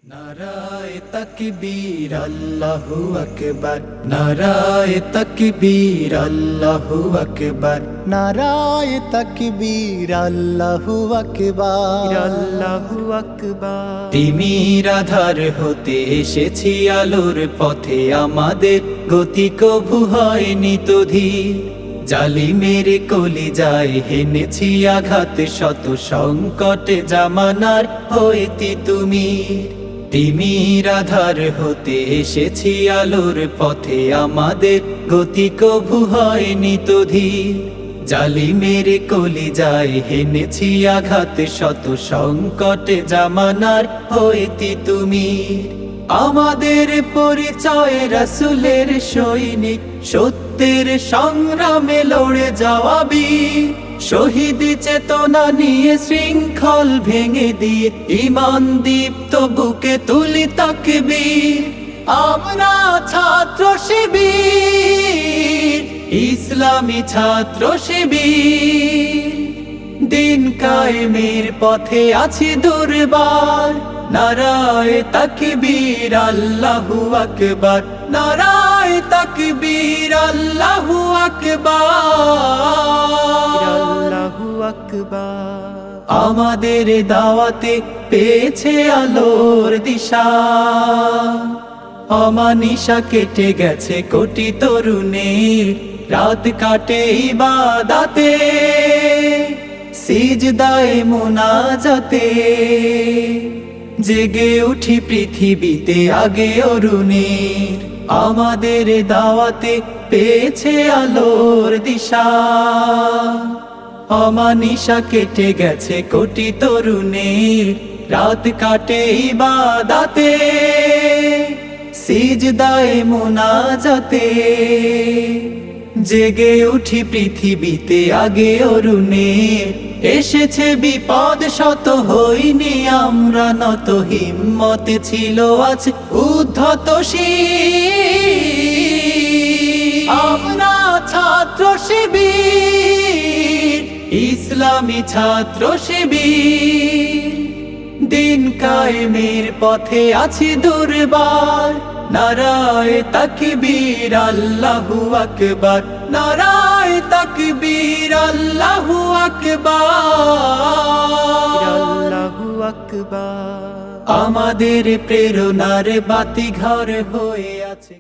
নারায়ে তাকবীর আল্লাহু আকবার, নারায়ে তাকবীর আল্লাহু আকবার, নারায়ে তাকবীর আল্লাহু আকবার, আল্লাহু আকবার। তিমির আধার হতে এসেছি আলোর পথে, আমাদের গতি কভু হয়নি তো ধীর। জালিমের কলিজায় হেনেছি আঘাত, শত সংকটে জামানার হইতে তুমি। তিমির আধার হতে এসেছি আলোর পথে, আমাদের গতি কভু হয়নি তো ধীর। জালিমের কলিজায় হেনেছি আঘাত, শত সংকটে জামানার হইতে তুমি। আমাদের পরিচয় রাসূলের সৈনিক, সত্যের সংগ্রামে লড়ে যাওয়া বীর। শহীদ চেতনা নিয়ে শৃঙ্খল ভেঙে দিয়ে, ঈমান দীপ্ত বুকে তুলি তাকবীর। আমরা ছাত্র শিবির, ইসলামী ছাত্র শিবির। দিন কায়েমের পথে আছি দুর্বার, নারায়ে তাকবীর আল্লাহু আকবার, নারায়ে তাকবীর আল্লাহু আকবার, আল্লাহু আকবার। আমাদের দাওয়াতে পেয়েছে আলোর দিশা, অমানিশা কেটে গেছে কোটি তরুণের। রাত কাটে ইবাদতে, সিজদায়ে মুনাজাতে, জেগে উঠি পৃথিবীতে আগে অরুণের। আমাদের দাওয়াতে পেয়েছে আলোর দিশা, অমানিশা কেটে গেছে কোটি তরুণের। রাত কাটে ইবাদতে, সিজদায়ে মুনাজাতে, জেগে উঠি পৃথিবীতে আগে অরুণের। এসেছে বিপদ শত, হইনি আমরা নত, হিম্মতে ছিল আজ উদ্ধত শির। আমরা ছাত্র শিবির, ইসলামী ছাত্র শিবির। দিন কায়েমের পথে আছি দুর্বার, নারায়ে তাকবীর আল্লাহু আকবার, নারায়ে তাকবীর আল্লাহু আকবার, আল্লাহু আকবার। আমাদের প্রেরণার বাতি ঘর হয়ে আছে।